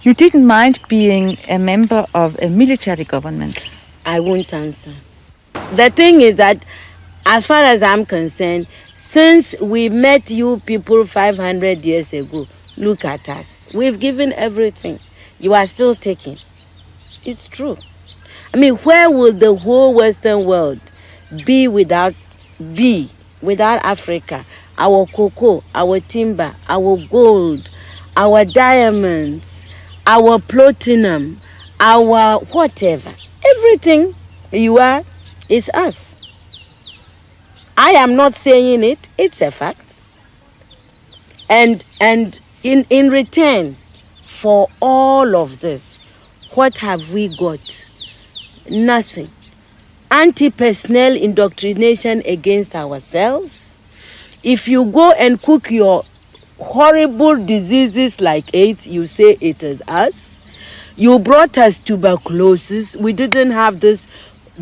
You didn't mind being a member of a military government. I won't answer. The thing is that, as far as I'm concerned, since we met you people 500 years ago, look at us. We've given everything. You are still taking. It's true. I mean, where will the whole Western world be without Africa? Our cocoa, our timber, our gold, our diamonds, our platinum, our whatever. Everything you are is us. I am not saying it, it's a fact. And in return for all of this, what have we got? Nothing. Anti-personnel indoctrination against ourselves. If you go and cook your horrible diseases like AIDS, you say it is us. You brought us tuberculosis. We didn't have this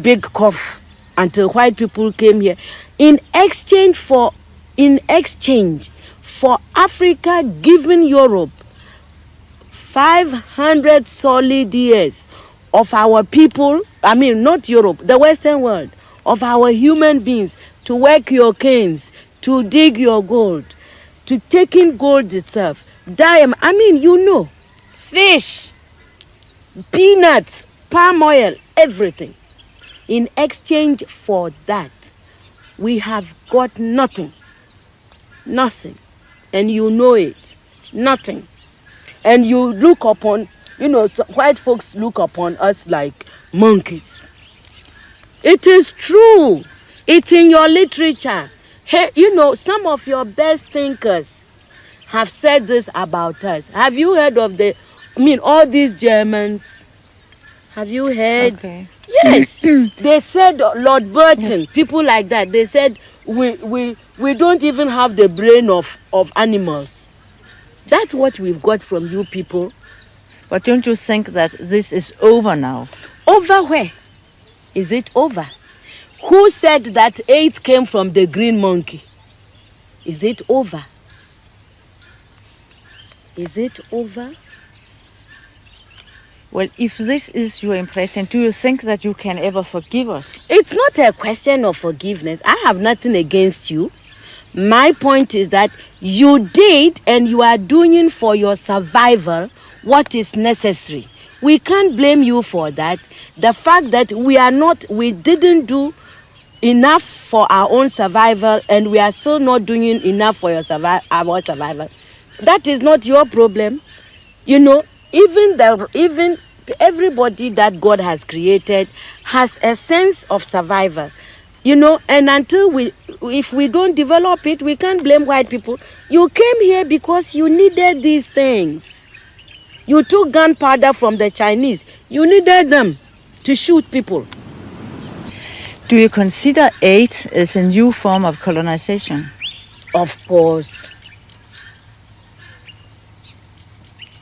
big cough until white people came here. In exchange for Africa giving Europe 500 solid years of our people, I mean not Europe, the Western world, of our human beings to work your canes, to dig your gold, to take in gold itself, diamond, I mean, fish, peanuts, palm oil, everything. In exchange for that, we have got nothing. Nothing. And you know it. Nothing. And you look upon, white folks look upon us like monkeys. It is true. It's in your literature. Hey, some of your best thinkers have said this about us. Have you heard of all these Germans? Have you heard? Okay. Yes. They said Lord Burton, yes. People like that. They said we don't even have the brain of animals. That's what we've got from you people. But don't you think that this is over now? Over where? Is it over? Who said that AIDS came from the green monkey? Is it over? Is it over? Well, if this is your impression, do you think that you can ever forgive us? It's not a question of forgiveness. I have nothing against you. My point is that you did and you are doing for your survival what is necessary. We can't blame you for that. The fact that we didn't do enough for our own survival and we are still not doing enough for our survival, that is not your problem. Even everybody that God has created has a sense of survival. And if we don't develop it, we can't blame white people. You came here because you needed these things. You took gunpowder from the Chinese. You needed them to shoot people. Do you consider AIDS as a new form of colonization? Of course.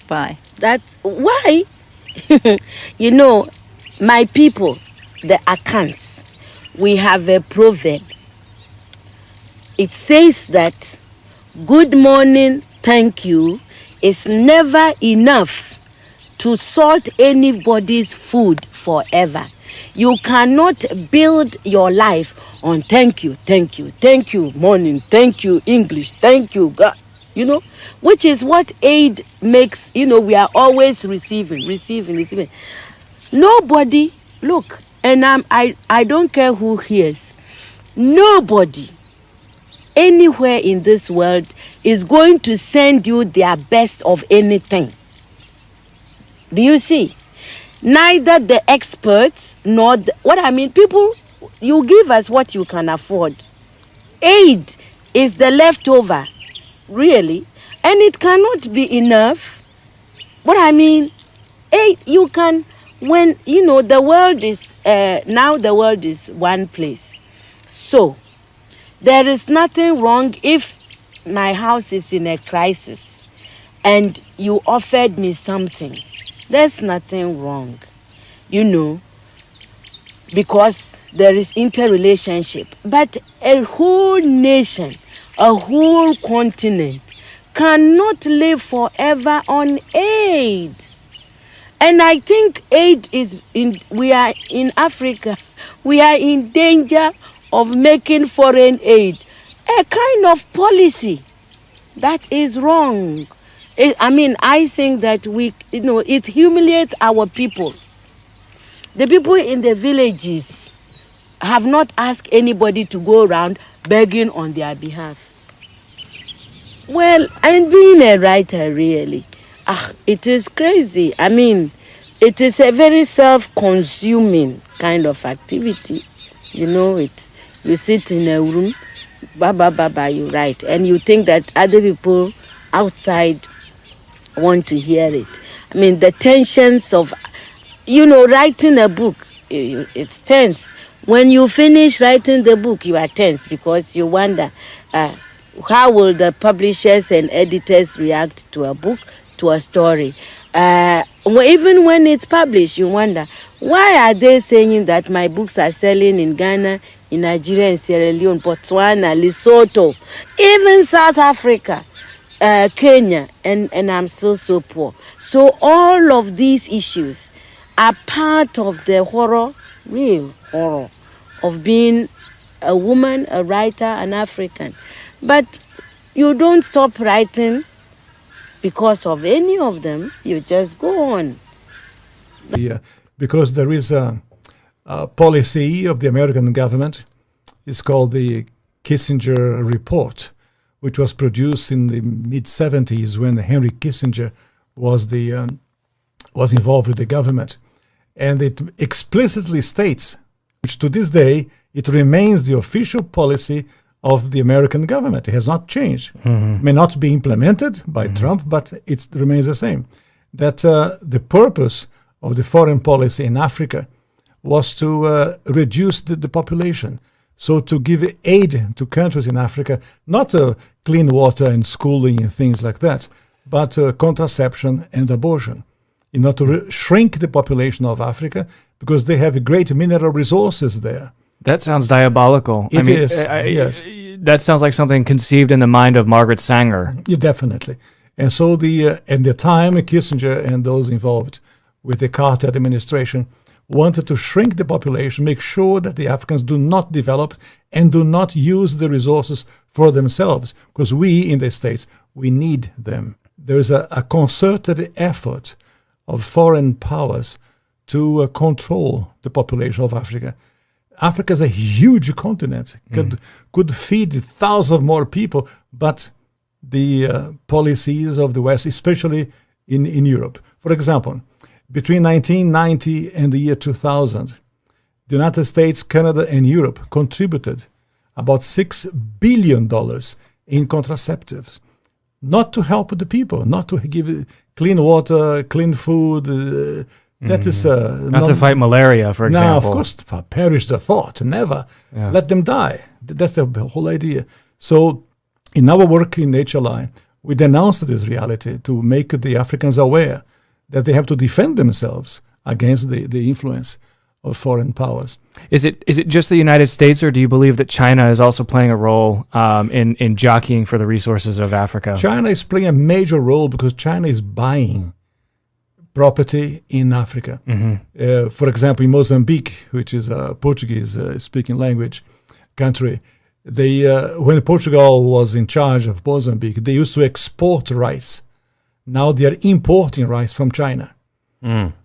Why? That's why. My people, the Akans, we have a proverb. It says that good morning, thank you is never enough to salt anybody's food forever. You cannot build your life on thank you, morning, thank you, English, thank you, God. Which is what aid makes, we are always receiving. Nobody, look, and I don't care who hears, nobody anywhere in this world is going to send you their best of anything. Do you see? Neither the experts nor people, you give us what you can afford. Aid is the leftover. Really, and it cannot be enough. You can, when the world is now the world is one place, so there is nothing wrong if my house is in a crisis and you offered me something. There's nothing wrong, because there is interrelationship. But a whole nation, a whole continent cannot live forever on aid. And I think we are in Africa, we are in danger of making foreign aid a kind of policy that is wrong. I think that it humiliates our people. The people in the villages have not asked anybody to go around begging on their behalf. Well, I'm being a writer, really. It is crazy. It is a very self-consuming kind of activity. You sit in a room, you write, and you think that other people outside want to hear it. The tensions of, writing a book, it's tense. When you finish writing the book, you are tense because you wonder, how will the publishers and editors react to a book, to a story? Even when it's published, you wonder, why are they saying that my books are selling in Ghana, in Nigeria, in Sierra Leone, Botswana, Lesotho, even South Africa, Kenya, and I'm still so poor? So all of these issues are part of the real horror of being a woman, a writer, an African. But you don't stop writing because of any of them. You just go on. Yeah, because there is a policy of the American government. It's called the Kissinger Report, which was produced in the mid-70s when Henry Kissinger was involved with the government. And it explicitly states, which to this day, it remains the official policy of the American government. It has not changed. May not be implemented by Trump, but it remains the same. That the purpose of the foreign policy in Africa was to reduce the population. So to give aid to countries in Africa, not clean water and schooling and things like that, but contraception and abortion, in order to shrink the population of Africa, because they have great mineral resources there. That sounds diabolical. It is, yes. That sounds like something conceived in the mind of Margaret Sanger. Yeah, definitely. And so at the time, Kissinger and those involved with the Carter administration wanted to shrink the population, make sure that the Africans do not develop and do not use the resources for themselves, because we in the States, we need them. There is a concerted effort of foreign powers to control the population of Africa. Africa is a huge continent, could feed thousands of more people, but the policies of the West, especially in Europe. For example, between 1990 and the year 2000, the United States, Canada, and Europe contributed about $6 billion in contraceptives, not to help the people, not to give clean water, clean food. That is not to fight malaria, for example. No, of course, perish the thought. Never let them die. That's the whole idea. So, in our work in HLI, we denounced this reality to make the Africans aware that they have to defend themselves against the influence of foreign powers. Is it just the United States, or do you believe that China is also playing a role in jockeying for the resources of Africa? China is playing a major role because China is buying property in Africa. For example, in Mozambique, which is a Portuguese-speaking language country, when Portugal was in charge of Mozambique, they used to export rice. Now they are importing rice from China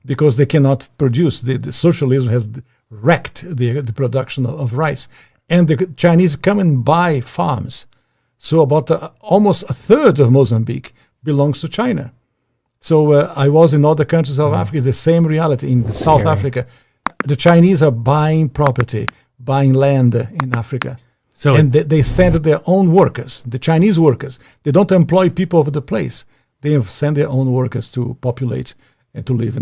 because they cannot produce. The socialism has wrecked the production of rice. And the Chinese come and buy farms. So about almost a third of Mozambique belongs to China. So I was in other countries of Africa, the same reality. In South Africa, the Chinese are buying property, buying land in Africa. And they send their own workers, the Chinese workers. They don't employ people of the place. They send their own workers to populate and to live in